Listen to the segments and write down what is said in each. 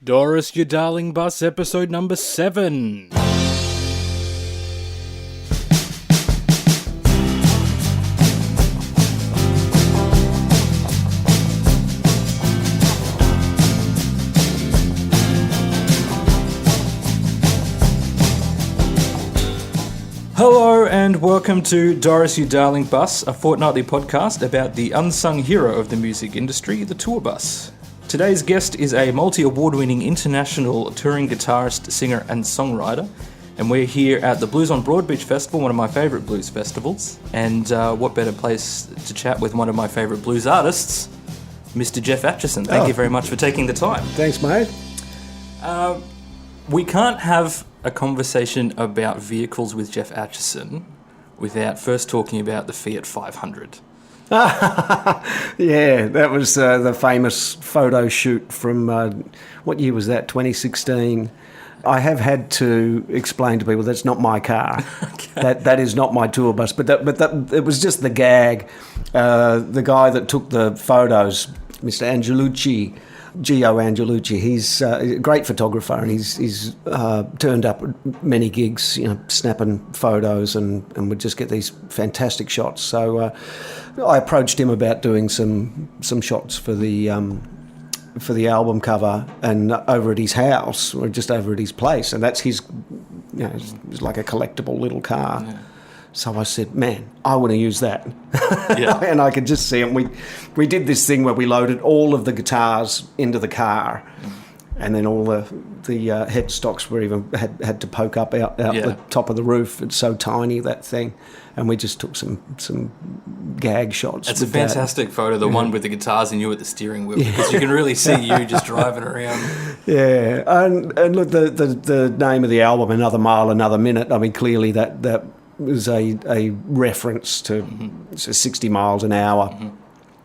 Doris, Your Darling Bus, episode number 7. Hello and welcome to Doris, Your Darling Bus, a fortnightly podcast about the unsung hero of the music industry, the tour bus. Today's guest is a multi-award-winning international touring guitarist, singer and songwriter, and we're here at the Blues on Broadbeach Festival, one of my favourite blues festivals, and what better place to chat with one of my favourite blues artists, Mr. Geoff Achison. Thank you very much for taking the time. Thanks, mate. We can't have a conversation about vehicles with Geoff Achison without first talking about the Fiat 500. Yeah, that was the famous photo shoot from, what year was that, 2016. I have had to explain to people that's not my car. Okay. That is not my tour bus, but it was just the gag. The guy that took the photos, Mr. Angelucci, Gio Angelucci, he's a great photographer, and he's turned up at many gigs, snapping photos, and would just get these fantastic shots. So I approached him about doing some shots for the album cover, and over at his house, or just over at his place, and that's his, it's like a collectible little car. Yeah. So I said, man, I want to use that. Yeah. And I could just see him. We did this thing where we loaded all of the guitars into the car, and then all the headstocks were even had to poke up out the top of the roof. It's so tiny, that thing. And we just took some gag shots. It's a fantastic photo, the one with the guitars and you at the steering wheel, because you can really see you just driving around. Yeah, and look, the name of the album, Another Mile, Another Minute, I mean, clearly that was a reference to 60 miles an hour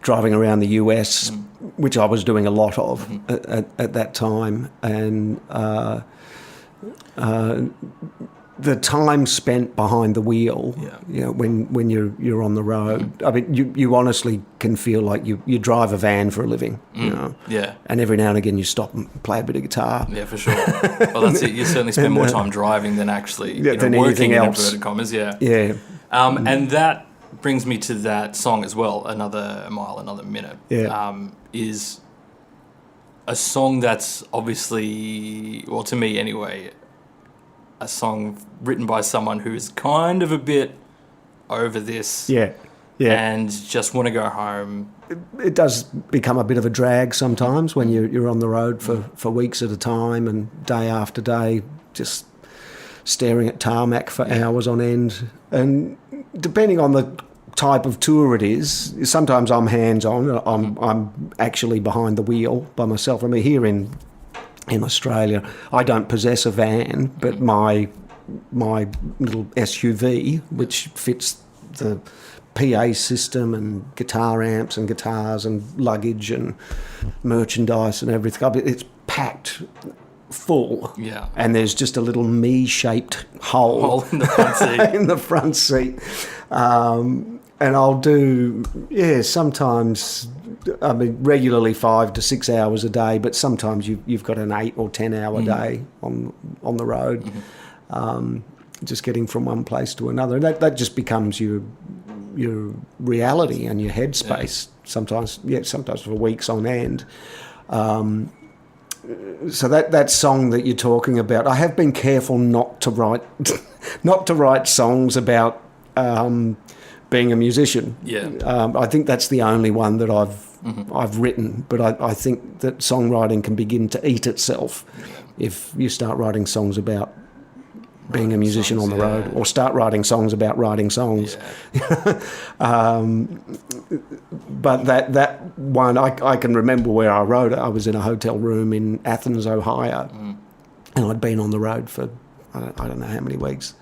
driving around the US, which I was doing a lot of at that time. And the time spent behind the wheel, when you're on the road, I mean, you honestly can feel like you drive a van for a living, Yeah. And every now and again you stop and play a bit of guitar. Yeah, for sure. Well, that's it. You certainly spend more time driving than actually than working, in else. inverted commas. Yeah. Yeah. And that brings me to that song as well, Another Mile, Another Minute. Yeah. Is a song that's obviously, well, to me anyway, a song written by someone who's kind of a bit over this. Yeah. And just want to go home. It does become a bit of a drag sometimes when you're on the road for weeks at a time and day after day, just staring at tarmac for hours on end. And depending on the type of tour it is, sometimes I'm hands-on. I'm actually behind the wheel by myself. I mean, here in Australia, I don't possess a van, but my little SUV, which fits the PA system and guitar amps and guitars and luggage and merchandise and everything, it's packed full. Yeah. And there's just a little me-shaped hole in the front seat. in the front seat. And I'll do, sometimes, I mean, regularly 5 to 6 hours a day, but sometimes you've got an 8 or 10 hour day on the road, just getting from one place to another. And that just becomes your reality and your headspace. Yeah. Sometimes for weeks on end. So that song that you're talking about, I have been careful not to write songs about being a musician. Yeah. I think that's the only one that I've written, but I think that songwriting can begin to eat itself if you start writing songs about being a musician on the road, or start writing songs about writing songs. Yeah. But that one, I can remember where I wrote it. I was in a hotel room in Athens, Ohio, and I'd been on the road for I don't know how many weeks.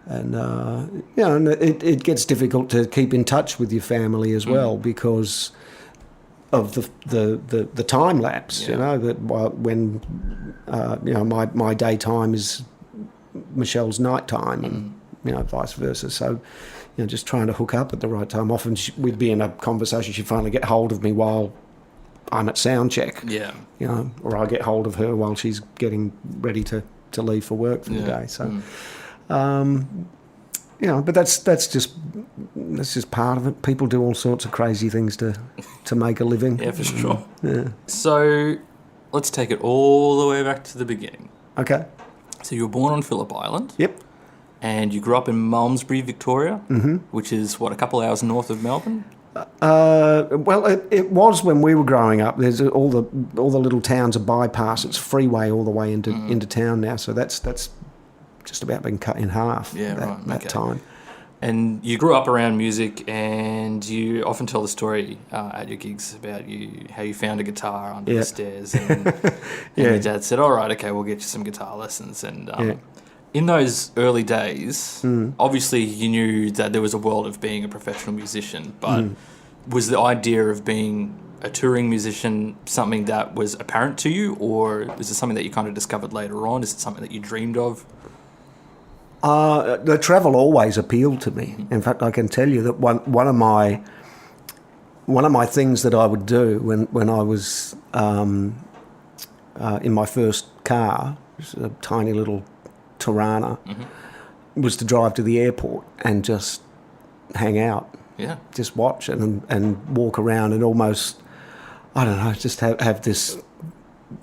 And and it gets difficult to keep in touch with your family as well because of the time lapse. That when my daytime is Michelle's nighttime, and vice versa. So just trying to hook up at the right time. Often we'd be in a conversation, she'd finally get hold of me while I'm at sound check. Yeah. You know, or I get hold of her while she's getting ready to leave for work for the day. So, you know, but that's just part of it. People do all sorts of crazy things to make a living. Yeah, for sure. Yeah. So let's take it all the way back to the beginning. Okay. So you were born on Phillip Island. Yep. And you grew up in Malmesbury, Victoria, which is, what, a couple hours north of Melbourne? Well, it was when we were growing up. There's all the little towns are bypass. It's freeway all the way into town now. So that's just about been cut in half. Yeah, that time. And you grew up around music, and you often tell the story at your gigs about how you found a guitar under the stairs, and your dad said, "All right, okay, we'll get you some guitar lessons." And in those early days, obviously you knew that there was a world of being a professional musician, but was the idea of being a touring musician something that was apparent to you, or is it something that you kind of discovered later on? Is it something that you dreamed of? The travel always appealed to me. In fact, I can tell you that one of my things that I would do when I was in my first car, a tiny little Tirana, was to drive to the airport and just hang out. Yeah. Just watch and walk around and almost, I don't know, just have this,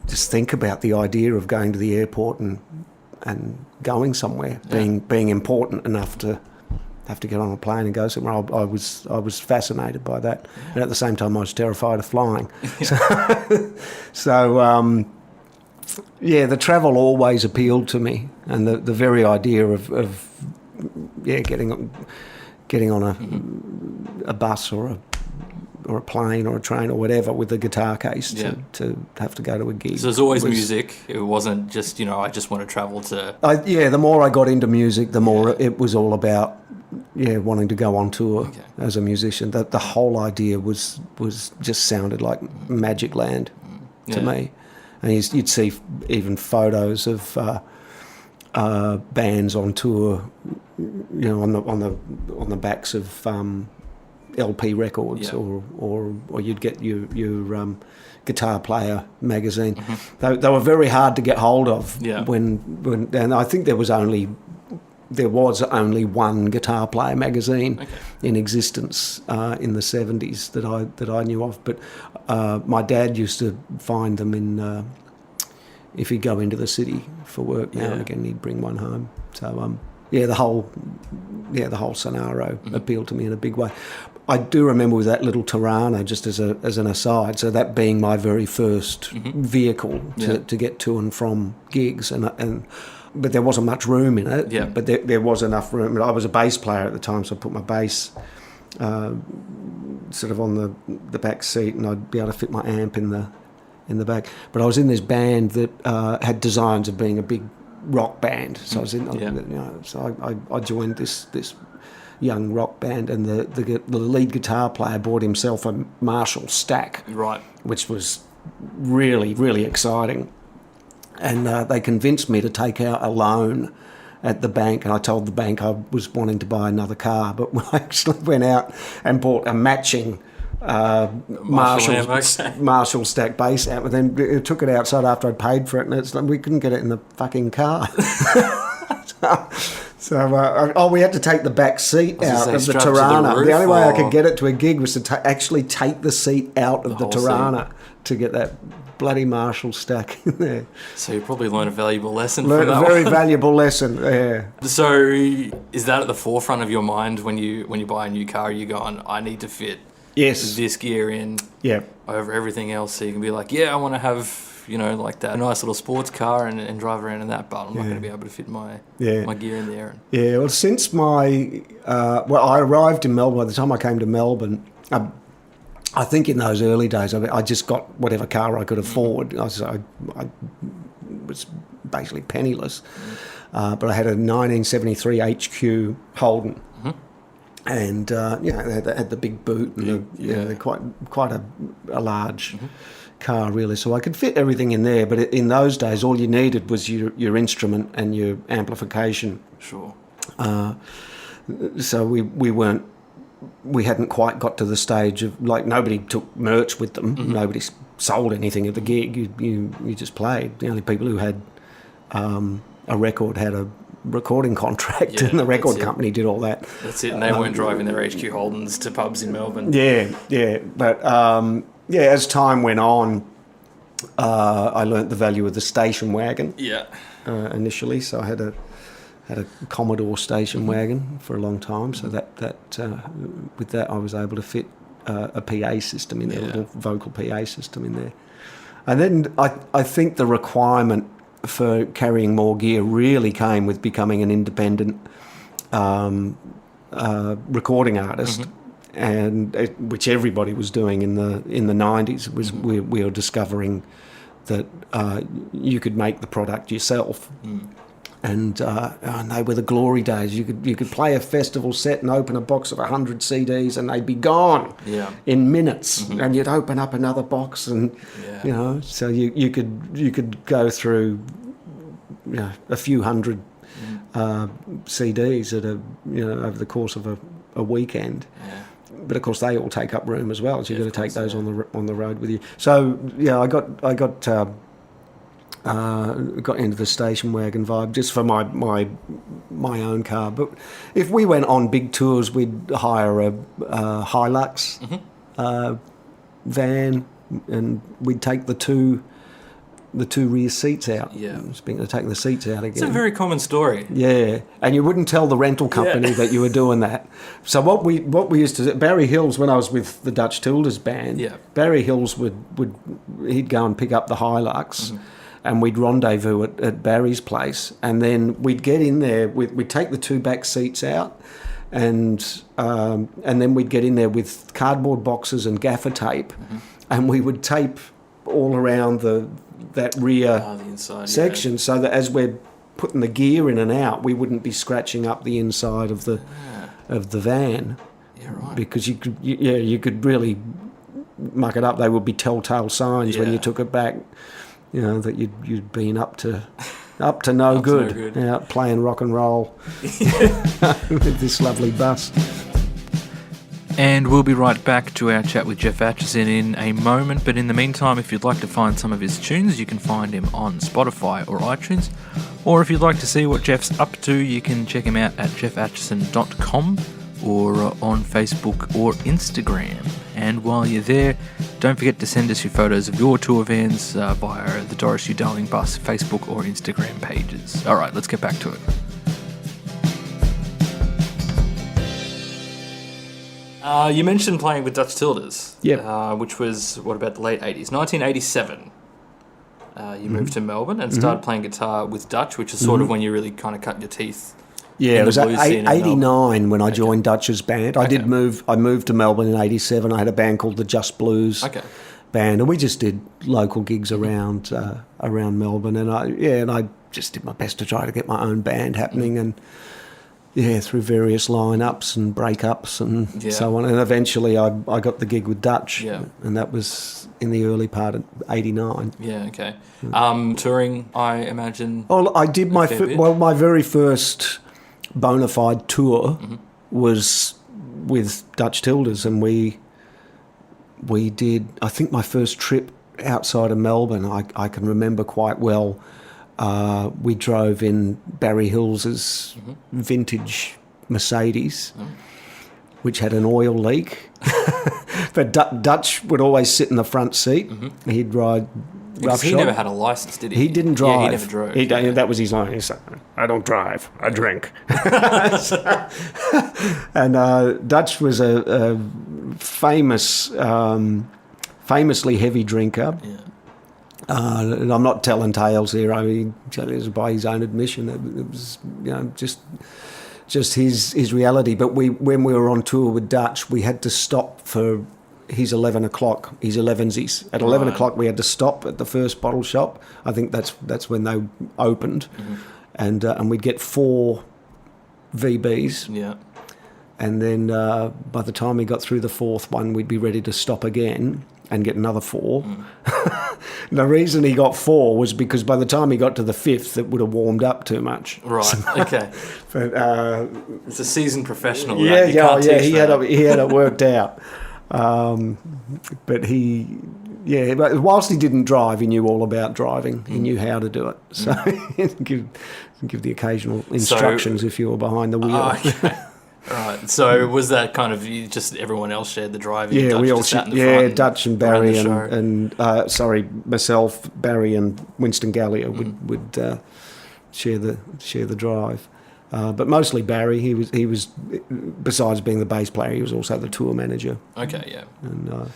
just think about the idea of going to the airport and going somewhere, being important enough to have to get on a plane and go somewhere. I was fascinated by that, and at the same time I was terrified of flying. So the travel always appealed to me, and the very idea of getting on a bus or a plane or a train or whatever with a guitar case to have to go to a gig. So there's always music. It wasn't just, I just want to travel to... the more I got into music, the more it was all about wanting to go on tour as a musician. The whole idea was just sounded like magic land to me. And you'd see even photos of bands on tour, on the backs of LP records, or you'd get your Guitar Player magazine. They were very hard to get hold of when and I think there was only one Guitar Player magazine in existence in the 70s that I knew of. But my dad used to find them in if he'd go into the city for work now and again, he'd bring one home. So the whole scenario appealed to me in a big way. I do remember with that little Tirana, just as an aside, so that being my very first vehicle to get to and from gigs, but there wasn't much room in it. Yeah. But there was enough room. I was a bass player at the time, so I put my bass sort of on the back seat, and I'd be able to fit my amp in the back. But I was in this band that had designs of being a big rock band. So I was in, so I joined this young rock band, and the lead guitar player bought himself a Marshall stack, right, which was really, really exciting. And they convinced me to take out a loan at the bank, and I told the bank I was wanting to buy another car, but I actually went out and bought a matching Marshall stack bass amp, and then took it outside after I'd paid for it, and it's like we couldn't get it in the fucking car. So we had to take the back seat out of the Tirana. The only way I could get it to a gig was to actually take the seat out of the Tirana to get that bloody Marshall stack in there. So you probably learned a valuable lesson from that. A very valuable lesson, yeah. So is that at the forefront of your mind when you buy a new car? You're going, I need to fit this gear in over everything else, so you can be like, I want to have like that nice little sports car and drive around in that, but I'm not going to be able to fit my gear in there. Yeah, well, since I arrived in Melbourne. By the time I came to Melbourne, I think in those early days, I just got whatever car I could afford. I was basically penniless, but I had a 1973 HQ Holden. And they had the big boot, and they're quite a large car, really. So I could fit everything in there. But in those days, all you needed was your instrument and your amplification. Sure. So we hadn't quite got to the stage of, like, nobody took merch with them. Nobody sold anything at the gig. You just played. The only people who had a record had a recording contract, and the record company did all that. That's it, and they weren't driving their HQ Holdens to pubs in Melbourne. Yeah. But, as time went on, I learnt the value of the station wagon initially. So I had a Commodore station wagon for a long time. So with that I was able to fit a PA system in there, a little vocal PA system in there. And then I think the requirement for carrying more gear really came with becoming an independent recording artist, and which everybody was doing in the 90s. We were discovering that you could make the product yourself. And they were the glory days. You could play a festival set and open a box of 100 CDs, and they'd be gone in minutes. And you'd open up another box, and so you could go through a few hundred CDs at over the course of a weekend. Yeah. But of course, they all take up room as well. So you've got to take those on the road with you. So I got into the station wagon vibe just for my own car. But if we went on big tours, we'd hire a Hilux van, and we'd take the two rear seats out. Yeah. Speaking of taking the seats out again. It's a very common story. Yeah. And you wouldn't tell the rental company that you were doing that. So what we used to do, Barry Hills, when I was with the Dutch Tilders band, Barry Hills he'd go and pick up the Hilux, and we'd rendezvous at Barry's place, and then we'd get in there, we'd take the two back seats out, and then we'd get in there with cardboard boxes and gaffer tape, and we would tape all around that rear the inside, section, so that as we're putting the gear in and out, we wouldn't be scratching up the inside of the van. Yeah, right. Because you could really muck it up. They would be telltale signs when you took it back, that you'd been up to no good, out playing rock and roll with this lovely bus. And we'll be right back to our chat with Geoff Achison in a moment, but in the meantime, if you'd like to find some of his tunes, you can find him on Spotify or iTunes, or if you'd like to see what Geoff's up to, you can check him out at geoffachison.com or on Facebook or Instagram. And while you're there, don't forget to send us your photos of your tour vans via the Doris U Darling Bus Facebook or Instagram pages. Alright, let's get back to it. You mentioned playing with Dutch Tilders, which was, about the late 80s? 1987. You moved to Melbourne and started playing guitar with Dutch, which is sort of when you really kind of cut your teeth. Yeah, it was 89 when I joined Dutch's band. I moved to Melbourne in 87. I had a band called the Just Blues band, and we just did local gigs around Melbourne. And I just did my best to try to get my own band happening, and through various lineups and breakups and so on. And eventually I got the gig with Dutch, and that was in the early part of 89. Yeah, okay. Touring, I imagine. Oh, I did my very first bona fide tour was with Dutch Tilders, and we did, I think my first trip outside of Melbourne, I can remember quite well. We drove in Barry Hills's vintage Mercedes, which had an oil leak. But Dutch would always sit in the front seat. He'd ride roughshod. He never had a license, did he? He didn't drive. Yeah, he never drove. That was his line. He said, I don't drive, I drink. And Dutch was a famously heavy drinker. Yeah. And I'm not telling tales here. I mean, it was by his own admission. It was, just his reality. But when we were on tour with Dutch, we had to stop for his 11 o'clock, his 11sies. At 11 o'clock, we had to stop at the first bottle shop. I think that's when they opened, and we'd get 4 VBs. Yeah. And then by the time we got through the 4th one, we'd be ready to stop again and get another 4. The reason he got 4 was because by the time he got to the 5th, it would have warmed up too much. Right. Okay. But it's a seasoned professional. He had it worked out. But he Yeah, but whilst he didn't drive, he knew all about driving. He knew how to do it. So give the occasional instructions if you were behind the wheel. Okay. Right. So was that kind of just everyone else shared the driving? Yeah, Dutch we all just sat in the front Dutch and ran Barry the show? and myself, Barry and Winston Galia would share the drive. But mostly Barry. He was besides being the bass player, he was also the tour manager. Okay, yeah. And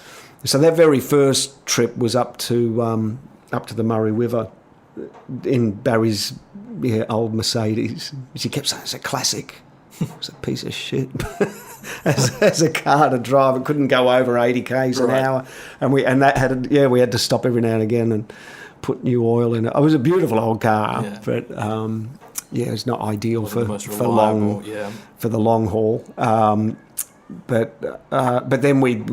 so that very first trip was up to the Murray River in Barry's old Mercedes, which he kept saying it's a classic. It was a piece of shit as a car to drive. It couldn't go over 80 k's an hour, and we had to stop every now and again and put new oil in it. It was a beautiful old car, but it's not ideal for the long haul. But then we'd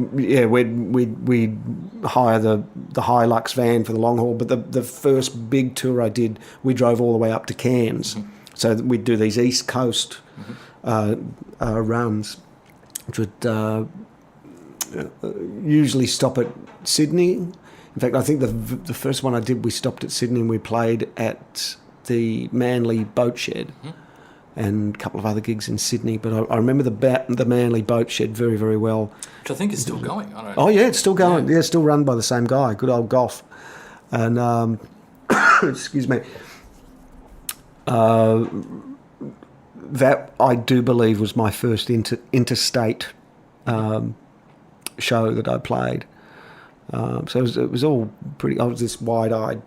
hire the Hilux van for the long haul. But the first big tour I did, we drove all the way up to Cairns. So we'd do these East Coast runs, which would usually stop at Sydney. In fact, I think the first one I did, we stopped at Sydney and we played at the Manly Boat Shed. And a couple of other gigs in Sydney, but I remember the Manly Boat Shed very, very well. Which I think is still going. It's still going. Yeah, still run by the same guy, good old Geoff. And excuse me, that I do believe was my first interstate show that I played. So it was all pretty. I was this wide-eyed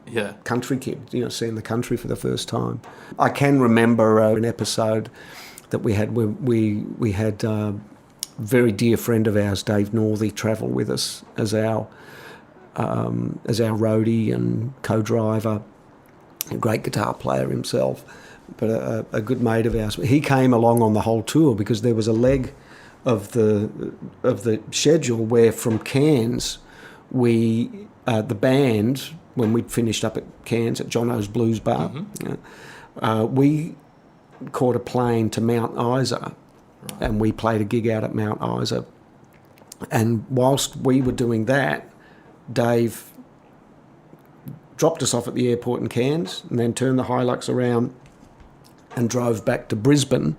country kid, seeing the country for the first time. I can remember an episode that we had where we had a very dear friend of ours, Dave Northey, travel with us as our roadie and co-driver, a great guitar player himself, but a good mate of ours. He came along on the whole tour because there was a leg of the schedule where from Cairns, the band, when we'd finished up at Cairns at Jonno's Blues Bar, we caught a plane to Mount Isa, and we played a gig out at Mount Isa. And whilst we were doing that, Dave dropped us off at the airport in Cairns and then turned the Hilux around and drove back to Brisbane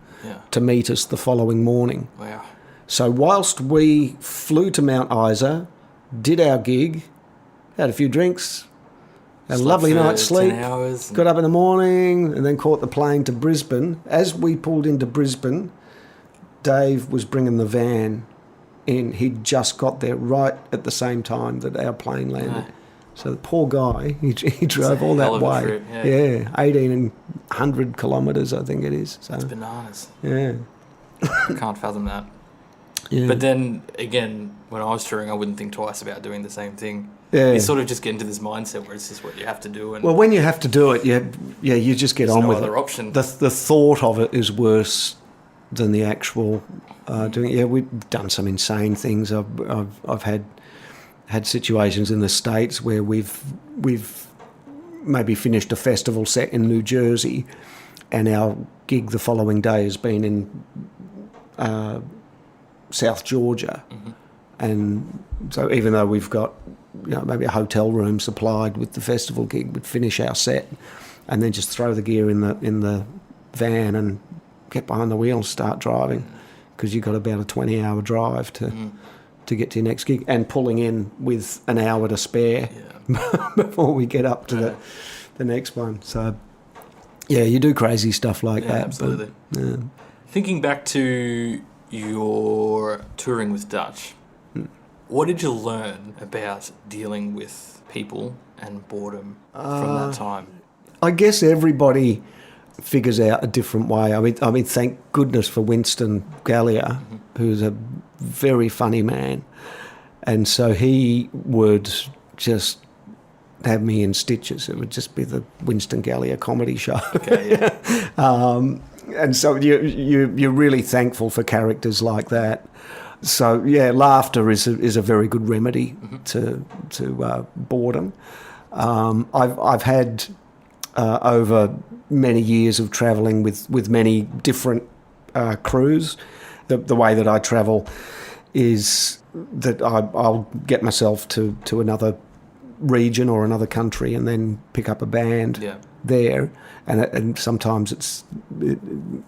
to meet us the following morning. Wow. So whilst we flew to Mount Isa, did our gig, had a few drinks, had a lovely night's sleep, got up in the morning and then caught the plane to Brisbane. As we pulled into Brisbane, Dave was bringing the van in. He'd just got there right at the same time that our plane landed. Right. So the poor guy, he drove all that way. Trip, 1,800 kilometres, I think it is. So, that's bananas. Yeah. I can't fathom that. Yeah. But then, again, when I was touring, I wouldn't think twice about doing the same thing. Yeah. You sort of just get into this mindset where it's just what you have to do. And well, when you have to do it, you just get on with it. There's no other option. The thought of it is worse than the actual doing it. Yeah, we've done some insane things. I've had situations in the States where we've maybe finished a festival set in New Jersey, and our gig the following day has been in South Georgia, and so even though we've got maybe a hotel room supplied with the festival gig, we'd finish our set and then just throw the gear in the van and get behind the wheel and start driving, because you've got about a 20-hour drive to get to your next gig, and pulling in with an hour to spare before we get up to the next one. So you do crazy stuff like that. Absolutely. But, thinking back to your touring with Dutch, what did you learn about dealing with people and boredom from that time? I guess everybody figures out a different way. I mean, thank goodness for Winston Galia, who's a very funny man, and so he would just have me in stitches. It would just be the Winston Galia comedy show. Okay, yeah. And so you're really thankful for characters like that. So laughter is a very good remedy to boredom. I've had over many years of travelling with many different crews. The way that I travel is that I'll get myself to another region or another country and then pick up a band there, and sometimes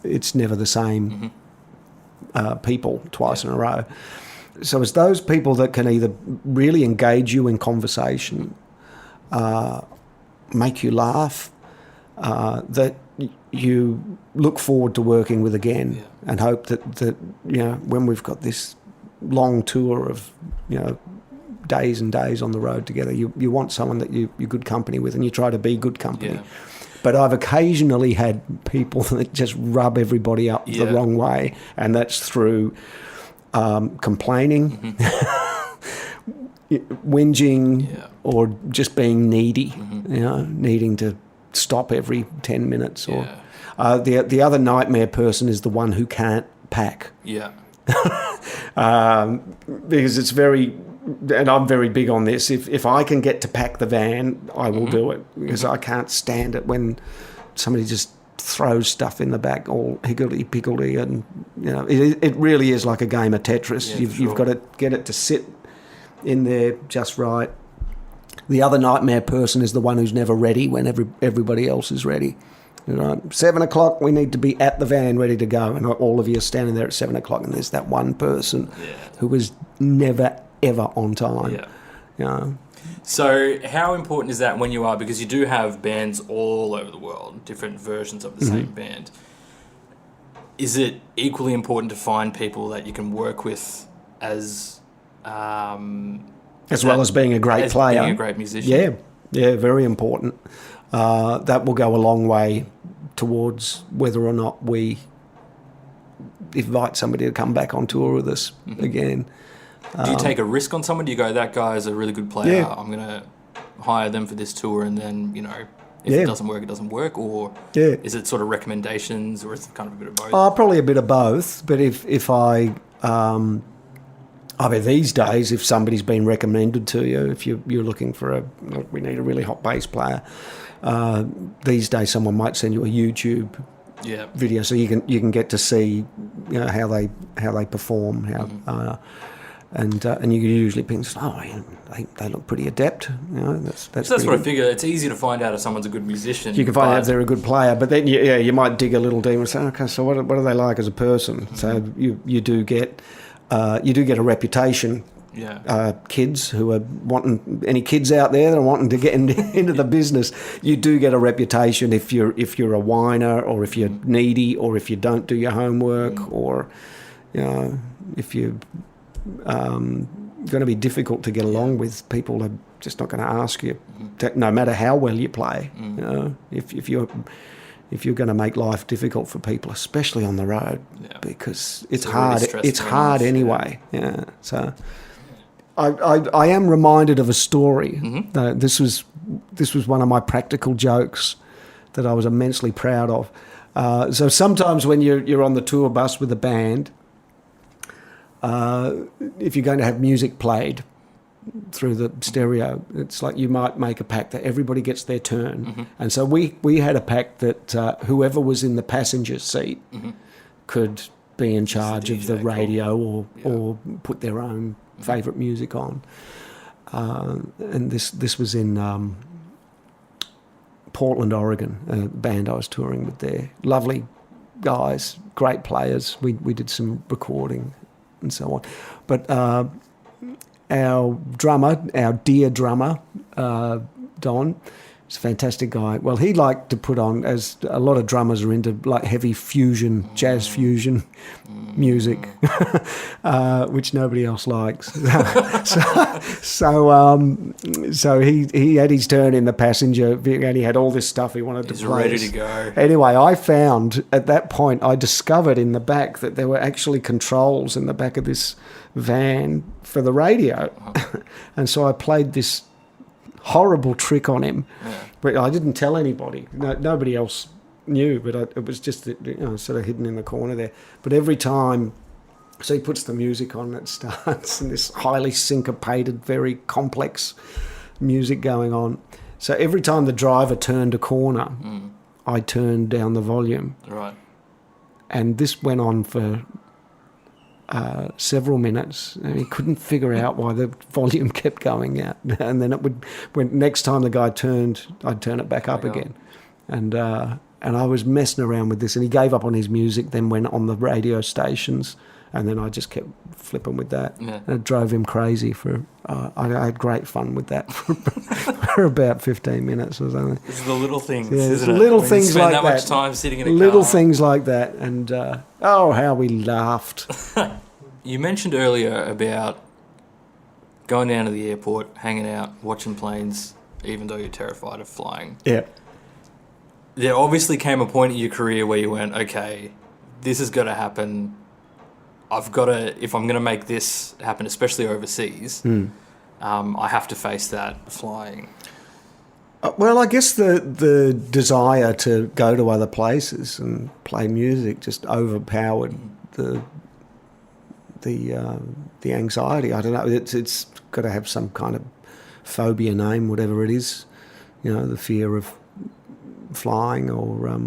it's never the same people twice in a row. So it's those people that can either really engage you in conversation, make you laugh, that you look forward to working with again, and hope that when we've got this long tour of days and days on the road together, you want someone that you're good company with, and you try to be good company. Yeah. But I've occasionally had people that just rub everybody up the wrong way, and that's through complaining, whinging, or just being needy, needing to stop every 10 minutes. Or the other nightmare person is the one who can't pack. Yeah. Because it's very, and I'm very big on this, if I can get to pack the van, I will do it, because I can't stand it when somebody just throws stuff in the back all higgledy-piggledy, and it really is like a game of Tetris. You've got to get it to sit in there just right. The other nightmare person is the one who's never ready when everybody else is ready. 7 o'clock, we need to be at the van ready to go, and all of you are standing there at 7 o'clock, and there's that one person who is never ever on time. So how important is that when you are, because you do have bands all over the world, different versions of the same band, is it equally important to find people that you can work with as well as being a great player, being a great musician? Yeah, very important. That will go a long way towards whether or not we invite somebody to come back on tour with us again. Do you take a risk on someone? Do you go, that guy is a really good player, I'm going to hire them for this tour, and then, if it doesn't work, it doesn't work? Or is it sort of recommendations, or is it kind of a bit of both? Probably a bit of both. But if I mean, these days, if somebody's been recommended to you, if you're looking for we need a really hot bass player, these days someone might send you a YouTube video, so you can get to see how they perform, and you can usually think, they look pretty adept. That's what I figure. It's easy to find out if someone's a good musician. You can find out if they're a good player, but then you might dig a little deeper and say, okay, so what are they like as a person? So you do get a reputation. Kids who are wanting, any kids out there that are wanting to get into the business, you do get a reputation if you're a whiner, or if you're needy, or if you don't do your homework, or if you're going to be difficult to get along with. People are just not going to ask you, no matter how well you play. If you're going to make life difficult for people, especially on the road, because it's hard. Really it's hard anyway. So I am reminded of a story. This was one of my practical jokes that I was immensely proud of. So sometimes when you're on the tour bus with a band, if you're going to have music played through the stereo, it's like you might make a pact that everybody gets their turn. And so we had a pact that whoever was in the passenger seat could be in charge of the radio, or put their own favourite music on. And this was in Portland, Oregon, a band I was touring with there. Lovely guys, great players. We did some recording and so on. But our dear drummer, Don, he's a fantastic guy. Well, he liked to put on, as a lot of drummers are into, like heavy fusion, jazz fusion music, which nobody else likes. So he had his turn in the passenger, and he had all this stuff he wanted to play. He's ready to go. Anyway, I found at that point, I discovered in the back that there were actually controls in the back of this van for the radio. And so I played this horrible trick on him, but I didn't tell anybody. Nobody else knew, but it was just sort of hidden in the corner there. But every time, so he puts the music on, it starts, and this highly syncopated, very complex music going on. So every time the driver turned a corner, I turned down the volume. Right. And this went on for several minutes, and he couldn't figure out why the volume kept going out. And then when next time the guy turned, I'd turn it back up again. And I was messing around with this, and he gave up on his music, then went on the radio stations, and then I just kept flipping with that. Yeah. And it drove him crazy I had great fun with that for about 15 minutes or something. It's the little things, yeah, isn't it? Little when things you spend like that much time sitting in a little car. things like that, and how we laughed. You mentioned earlier about going down to the airport, hanging out, watching planes, even though you're terrified of flying. Yeah. There obviously came a point in your career where you went, okay, this is going to happen. I've got to, if I'm going to make this happen, especially overseas, I have to face that flying. Well, I guess the desire to go to other places and play music just overpowered the anxiety. I don't know. It's got to have some kind of phobia name, whatever it is. You know, the fear of flying, or I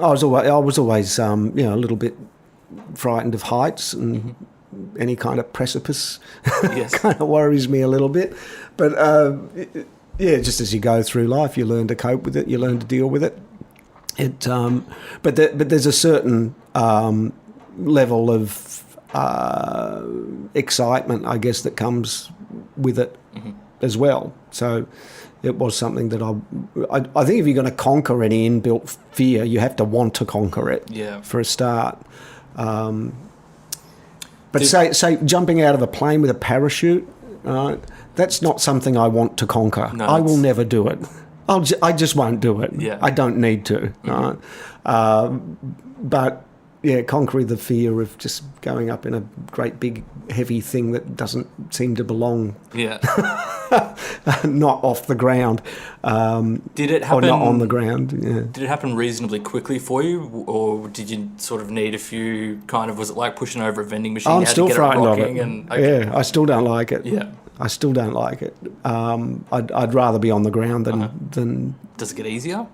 was always a little bit frightened of heights, and any kind of precipice kind of worries me a little bit. But just as you go through life, you learn to cope with it, you learn to deal with it. But there's a certain level of excitement, I guess, that comes with it as well. So it was something that I think if you're going to conquer any inbuilt fear, you have to want to conquer it for a start. But say jumping out of a plane with a parachute, that's not something I want to conquer. No, I will never do it. I just won't do it. Yeah. I don't need to. But yeah, conquering the fear of just going up in a great big heavy thing that doesn't seem to belong. Yeah. Not off the ground. Did it happen? Or not on the ground. Yeah. Did it happen reasonably quickly for you, or did you sort of need a few? Was it like pushing over a vending machine? I'm still frightened of it. Okay. Yeah, I still don't like it. Yeah. I still don't like it. I'd rather be on the ground than. Does it get easier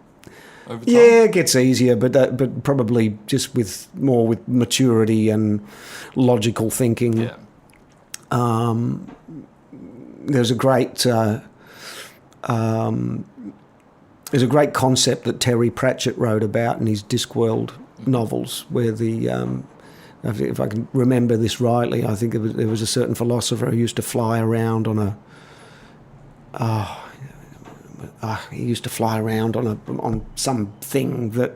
over time? Yeah, it gets easier, but probably just with maturity and logical thinking. Yeah. There's a great concept that Terry Pratchett wrote about in his Discworld novels, where if I can remember this rightly, I think there was a certain philosopher who used to fly around on on something that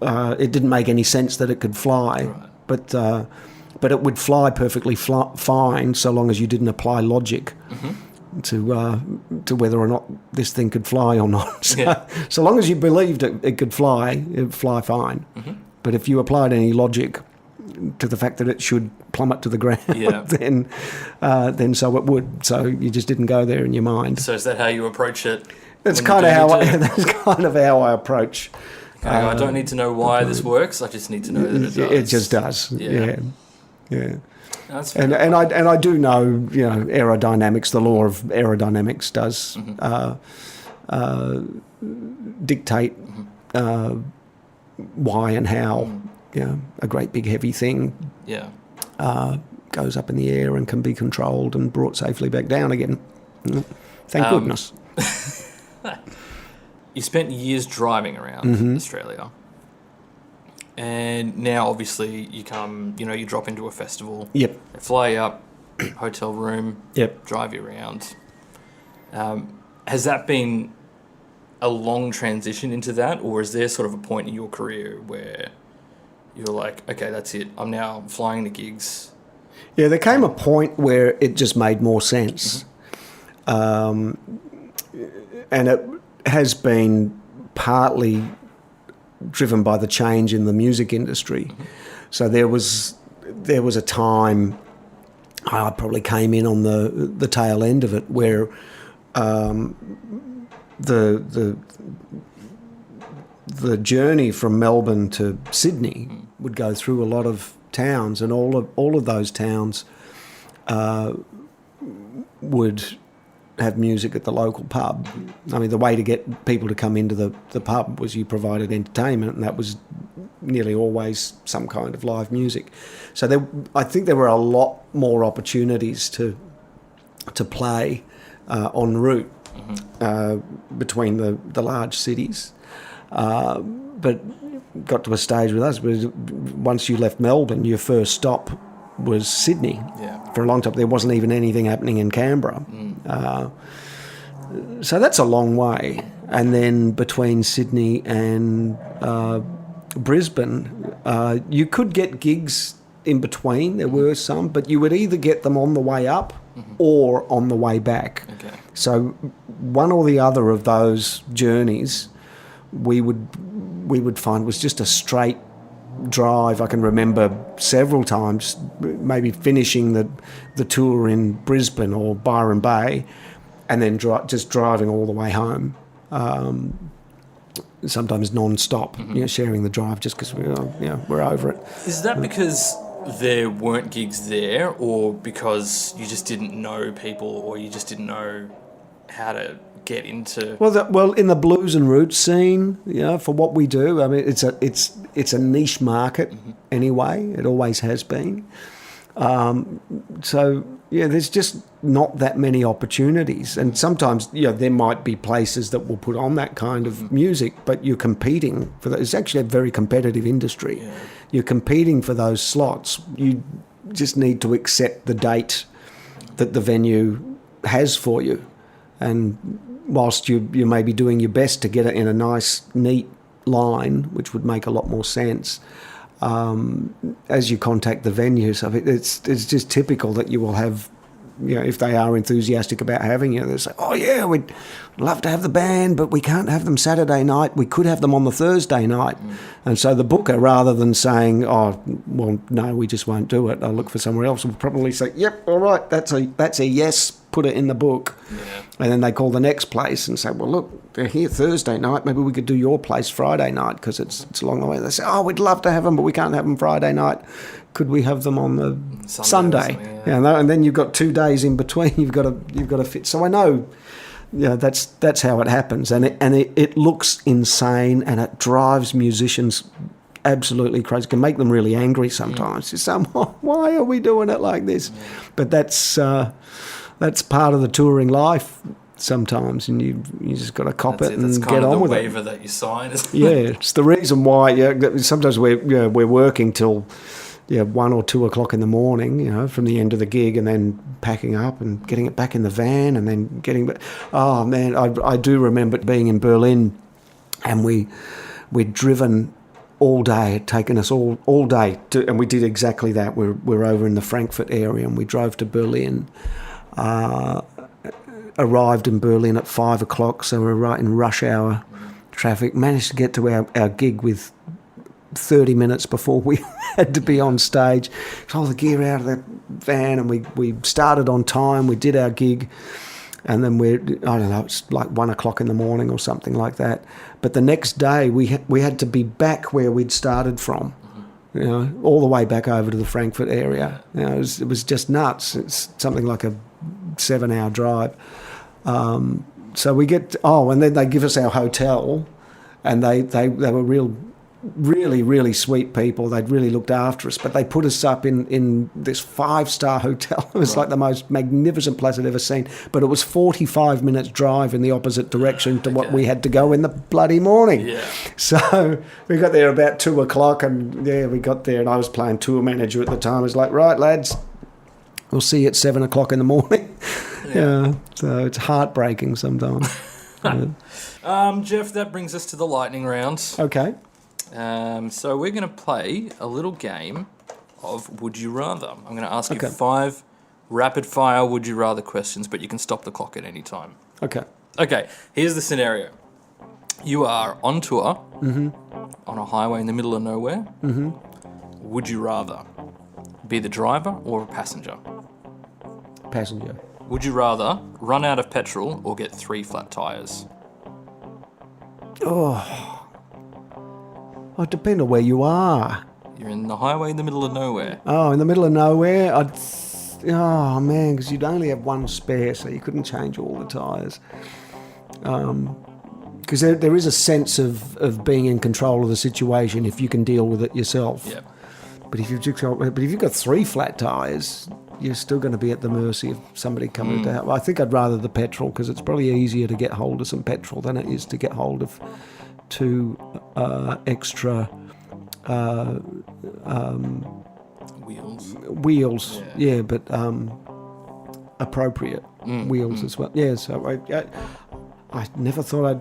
it didn't make any sense that it could fly, right. But it would fly perfectly fine so long as you didn't apply logic to whether or not this thing could fly or not. So long as you believed it could fly, it would fly fine. But if you applied any logic to the fact that it should plummet to the ground, then so it would. So you just didn't go there in your mind. So is that how you approach it? That's kind of how I approach. Okay, I don't need to know why this works. I just need to know that it does. It just does. Yeah. That's fair. And I do know, aerodynamics. The law of aerodynamics does dictate why and how. A great big heavy thing goes up in the air and can be controlled and brought safely back down again. Thank goodness. You spent years driving around Australia, and now obviously you come, you drop into a festival. Yep. They fly you up, hotel room. Yep. Drive you around. Has that been a long transition into that, or is there sort of a point in your career where you're like, okay, that's it, I'm now flying the gigs? Yeah, there came a point where it just made more sense. And it has been partly driven by the change in the music industry. So there was a time, I probably came in on the tail end of it, where the journey from Melbourne to Sydney would go through a lot of towns, and all of those towns would have music at the local pub. I mean, the way to get people to come into the pub was you provided entertainment, and that was nearly always some kind of live music. So I think there were a lot more opportunities to play en route between the large cities. But got to a stage with us where once you left Melbourne, your first stop was Sydney. Yeah. For a long time, there wasn't even anything happening in Canberra. So that's a long way. And then between Sydney and Brisbane, you could get gigs in between. There were some, but you would either get them on the way up or on the way back. Okay. So one or the other of those journeys we would find was just a straight drive. I can remember several times maybe finishing the tour in Brisbane or Byron Bay and then just driving all the way home. Sometimes non-stop, sharing the drive just because we're over it. Is that because there weren't gigs there, or because you just didn't know people, or you just didn't know how to get into? Well, in the blues and roots scene, for what we do, I mean, it's a niche market anyway. It always has been. So there's just not that many opportunities, and sometimes there might be places that will put on that kind of music, but you're competing for that. It's actually a very competitive industry. Yeah. You're competing for those slots. You just need to accept the date that the venue has for you, and whilst you may be doing your best to get it in a nice, neat line, which would make a lot more sense. As you contact the venues, it's just typical that you will have, if they are enthusiastic about having you, they'll say, "Oh yeah, we'd love to have the band, but we can't have them Saturday night. We could have them on the Thursday night." And so the booker, rather than saying, "Oh, well, no, we just won't do it, I'll look for somewhere else," will probably say, "Yep, all right, that's a yes. Put it in the book." Yeah. And then they call the next place and say, "Well, look, they're here Thursday night. Maybe we could do your place Friday night because it's along the way." They say, "Oh, we'd love to have them, but we can't have them Friday night. Could we have them on the Sunday?" And then you've got 2 days in between. You've got to fit. So I know, that's how it happens, and it looks insane, and it drives musicians absolutely crazy. It can make them really angry sometimes. You say, "Why are we doing it like this?" But that's part of the touring life sometimes, and you just got to cop it and get on with it. That's kind of the waiver that you sign, isn't it? Yeah, it's the reason why. Sometimes we're working till 1 or 2 o'clock in the morning, from the end of the gig, and then packing up and getting it back in the van, and then getting. Oh man, I do remember being in Berlin, and we'd driven all day. It'd taken us all day, and we did exactly that. We're over in the Frankfurt area, and we drove to Berlin. Arrived in Berlin at 5 o'clock, so we're right in rush hour traffic. Managed to get to our gig with 30 minutes before we had to be on stage. Got all the gear out of the van, and we started on time. We did our gig, and then it's like 1 o'clock in the morning or something like that. But the next day we had to be back where we'd started from. All the way back over to the Frankfurt area. It was just nuts. It's something like a 7-hour drive. So we get, and then they give us our hotel, and they were really, really sweet people. They'd really looked after us, but they put us up in this 5-star hotel. It was like the most magnificent place I'd ever seen, but it was 45 minutes drive in the opposite direction to what we had to go in the bloody morning. Yeah. So we got there about 2 o'clock, and we got there, and I was playing tour manager at the time. I was like, "Right, lads, we'll see you at 7 o'clock in the morning." So it's heartbreaking sometimes. Geoff, that brings us to the lightning round. Okay. So we're going to play a little game of Would You Rather. I'm going to ask you 5 rapid-fire Would You Rather questions, but you can stop the clock at any time. Okay, here's the scenario. You are on tour on a highway in the middle of nowhere. Would you rather be the driver or a passenger? Passenger. Would you rather run out of petrol or get 3 flat tyres? It depends on where you are. You're in the highway in the middle of nowhere. Oh, in the middle of nowhere? Man, because you'd only have one spare, so you couldn't change all the tyres. Because there is a sense of being in control of the situation if you can deal with it yourself. Yeah. But if you've got 3 flat tyres, you're still going to be at the mercy of somebody coming to help. I think I'd rather the petrol, because it's probably easier to get hold of some petrol than it is to get hold of 2 extra wheels. Yeah, but appropriate wheels as well. Yeah, so I never thought I'd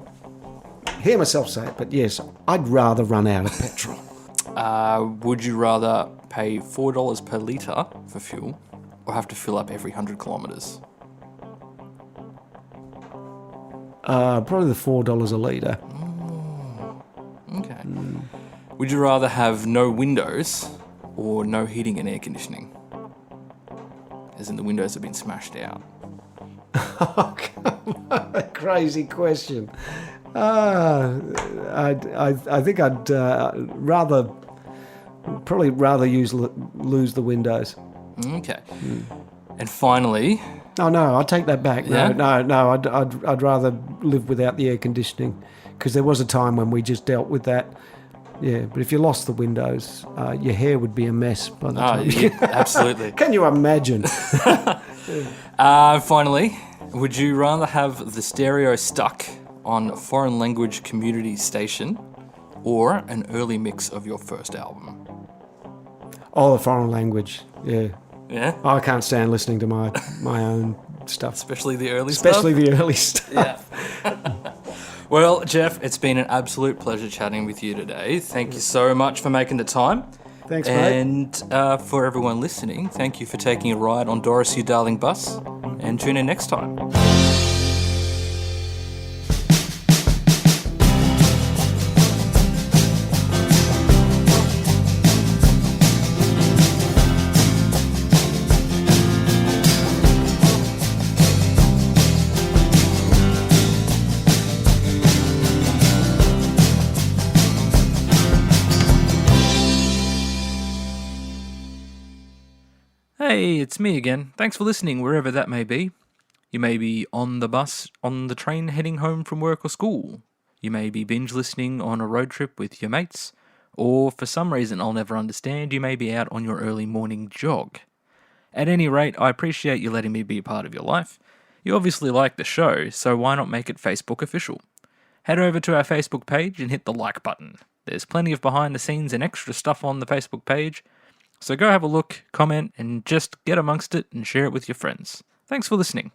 hear myself say it, but yes, I'd rather run out of petrol. Would you rather pay $4 per litre for fuel or have to fill up every 100 kilometres? Probably the $4 a litre. Okay. Would you rather have no windows or no heating and air conditioning? As in the windows have been smashed out. Oh, come on, a crazy question. I think I'd probably rather lose the windows. Okay. And finally... Oh no, I'll take that back. Yeah? No, I'd rather live without the air conditioning, because there was a time when we just dealt with that. Yeah, but if you lost the windows, your hair would be a mess by the time. Yeah, absolutely. Can you imagine? Finally, would you rather have the stereo stuck on a foreign language community station or an early mix of your first album? Oh, the foreign language, yeah. Yeah? I can't stand listening to my own stuff. Especially the early stuff? Especially the early stuff. Yeah. Well, Geoff, it's been an absolute pleasure chatting with you today. Thank you so much for making the time. Thanks, mate. And for everyone listening, thank you for taking a ride on Doris You Darling Bus, and tune in next time. Hey, it's me again. Thanks for listening, wherever that may be. You may be on the bus, on the train heading home from work or school. You may be binge listening on a road trip with your mates. Or, for some reason I'll never understand, you may be out on your early morning jog. At any rate, I appreciate you letting me be a part of your life. You obviously like the show, so why not make it Facebook official? Head over to our Facebook page and hit the like button. There's plenty of behind the scenes and extra stuff on the Facebook page. So go have a look, comment, and just get amongst it and share it with your friends. Thanks for listening.